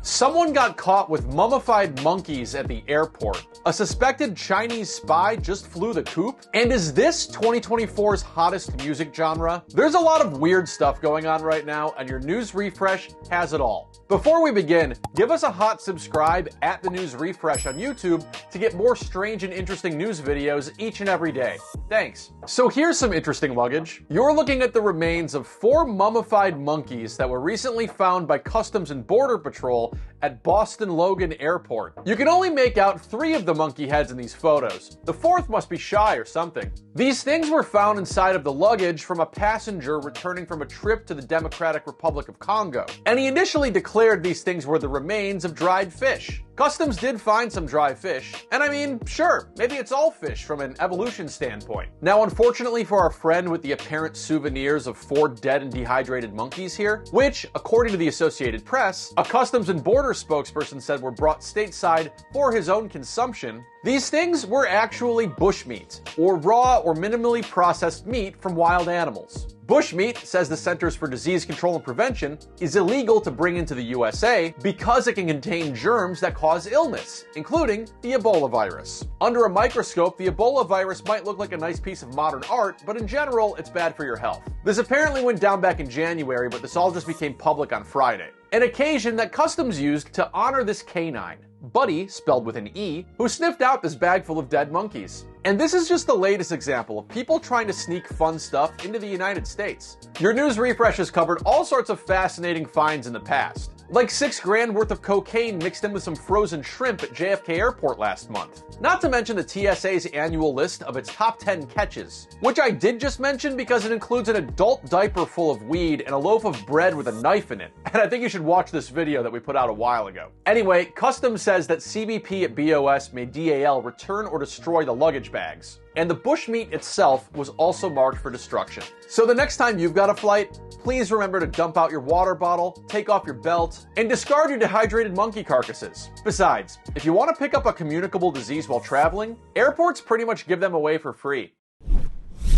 Someone got caught with mummified monkeys at the airport. A suspected Chinese spy just flew the coop. And is this 2024's hottest music genre? There's a lot of weird stuff going on right now, and your news refresh has it all. Before we begin, give us a hot subscribe at the News Refresh on YouTube to get more strange and interesting news videos each and every day. Thanks. So here's some interesting luggage. You're looking at the remains of 4 mummified monkeys that were recently found by Customs and Border Patrol at Boston Logan Airport. You can only make out 3 of the monkey heads in these photos. The 4th must be shy or something. These things were found inside of the luggage from a passenger returning from a trip to the Democratic Republic of Congo. And he initially declared these things were the remains of dried fish. Customs did find some dry fish, and I mean, sure, maybe it's all fish from an evolution standpoint. Now, unfortunately for our friend with the apparent souvenirs of 4 dead and dehydrated monkeys here, which, according to the Associated Press, a Customs and Border spokesperson said were brought stateside for his own consumption, these things were actually bushmeat, or raw or minimally processed meat from wild animals. Bushmeat, says the Centers for Disease Control and Prevention, is illegal to bring into the USA because it can contain germs that cause illness, including the Ebola virus. Under a microscope, the Ebola virus might look like a nice piece of modern art, but in general, it's bad for your health. This apparently went down back in January, but this all just became public on Friday. An occasion that Customs used to honor this canine, Buddy, spelled with an E, who sniffed out this bag full of dead monkeys. And this is just the latest example of people trying to sneak fun stuff into the United States. Your news refresh has covered all sorts of fascinating finds in the past, like $6 grand worth of cocaine mixed in with some frozen shrimp at JFK Airport last month. Not to mention the TSA's annual list of its top 10 catches, which I did just mention because it includes an adult diaper full of weed and a loaf of bread with a knife in it. And I think you should watch this video that we put out a while ago. Anyway, Customs says that CBP at BOS made DAL return or destroy the luggage bags. And the bushmeat itself was also marked for destruction. So the next time you've got a flight, please remember to dump out your water bottle, take off your belt, and discard your dehydrated monkey carcasses. Besides, if you want to pick up a communicable disease while traveling, airports pretty much give them away for free.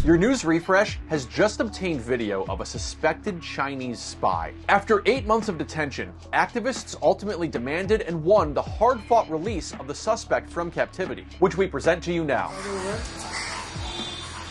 Your news refresh has just obtained video of a suspected Chinese spy. After 8 months of detention, activists ultimately demanded and won the hard-fought release of the suspect from captivity, which we present to you now.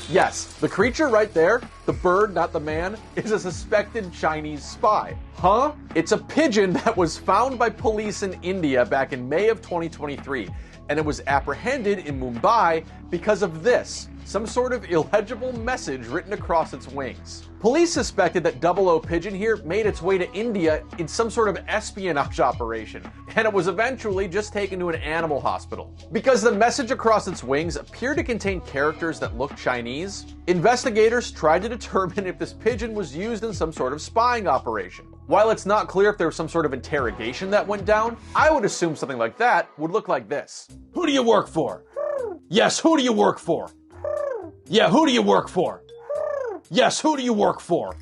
Yes, the creature right there, the bird, not the man, is a suspected Chinese spy. Huh? It's a pigeon that was found by police in India back in May of 2023, and it was apprehended in Mumbai because of this, some sort of illegible message written across its wings. Police suspected that 00 Pigeon here made its way to India in some sort of espionage operation, and it was eventually just taken to an animal hospital. Because the message across its wings appeared to contain characters that looked Chinese, investigators tried to determine if this pigeon was used in some sort of spying operation. While it's not clear if there was some sort of interrogation that went down, I would assume something like that would look like this. Who do you work for? Yes, who do you work for? Yeah, who do you work for? Yes, who do you work for?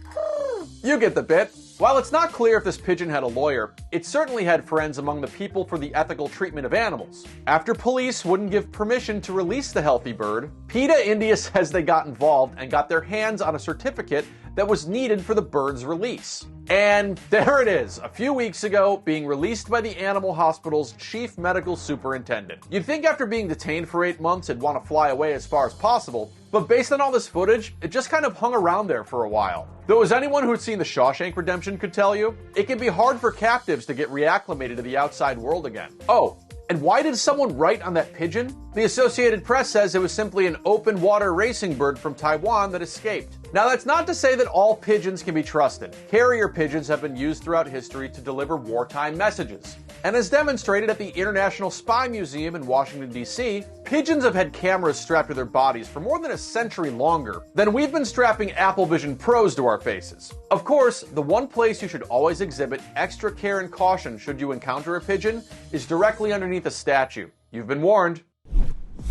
You get the bit. While it's not clear if this pigeon had a lawyer, it certainly had friends among the people for the ethical treatment of animals. After police wouldn't give permission to release the healthy bird, PETA India says they got involved and got their hands on a certificate that was needed for the bird's release. And there it is, a few weeks ago, being released by the animal hospital's chief medical superintendent. You'd think after being detained for 8 months, it'd want to fly away as far as possible, but based on all this footage, it just kind of hung around there for a while. Though as anyone who'd seen The Shawshank Redemption could tell you, it can be hard for captives to get reacclimated to the outside world again. Oh, and why did someone write on that pigeon? The Associated Press says it was simply an open water racing bird from Taiwan that escaped. Now that's not to say that all pigeons can be trusted. Carrier pigeons have been used throughout history to deliver wartime messages. And as demonstrated at the International Spy Museum in Washington, D.C., pigeons have had cameras strapped to their bodies for more than a century longer than we've been strapping Apple Vision Pros to our faces. Of course, the one place you should always exhibit extra care and caution should you encounter a pigeon is directly underneath a statue. You've been warned.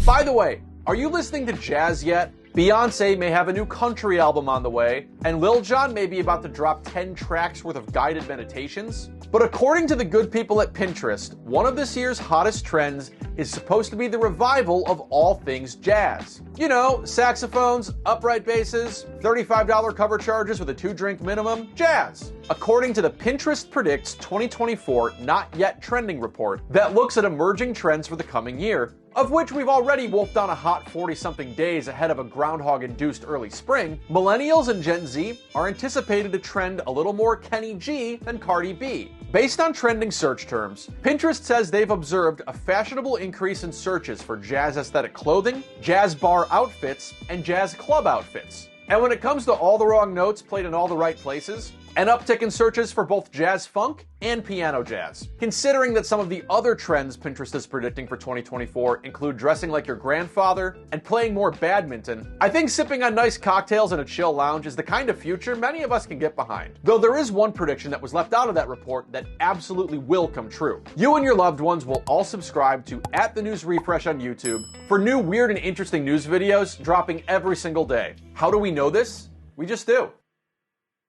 By the way, are you listening to jazz yet? Beyonce may have a new country album on the way, and Lil Jon may be about to drop 10 tracks worth of guided meditations. But according to the good people at Pinterest, one of this year's hottest trends is supposed to be the revival of all things jazz. You know, saxophones, upright basses, $35 cover charges with a 2-drink minimum, jazz. According to the Pinterest Predicts 2024 Not Yet Trending report that looks at emerging trends for the coming year, of which we've already wolfed on a hot 40-something days ahead of a groundhog-induced early spring, millennials and Gen Z are anticipated to trend a little more Kenny G than Cardi B. Based on trending search terms, Pinterest says they've observed a fashionable increase in searches for jazz aesthetic clothing, jazz bar outfits, and jazz club outfits. And when it comes to all the wrong notes played in all the right places, an uptick in searches for both jazz funk and piano jazz. Considering that some of the other trends Pinterest is predicting for 2024 include dressing like your grandfather and playing more badminton, I think sipping on nice cocktails in a chill lounge is the kind of future many of us can get behind. Though there is one prediction that was left out of that report that absolutely will come true. You and your loved ones will all subscribe to @TheNewsRefresh on YouTube for new weird and interesting news videos dropping every single day. How do we know this? We just do.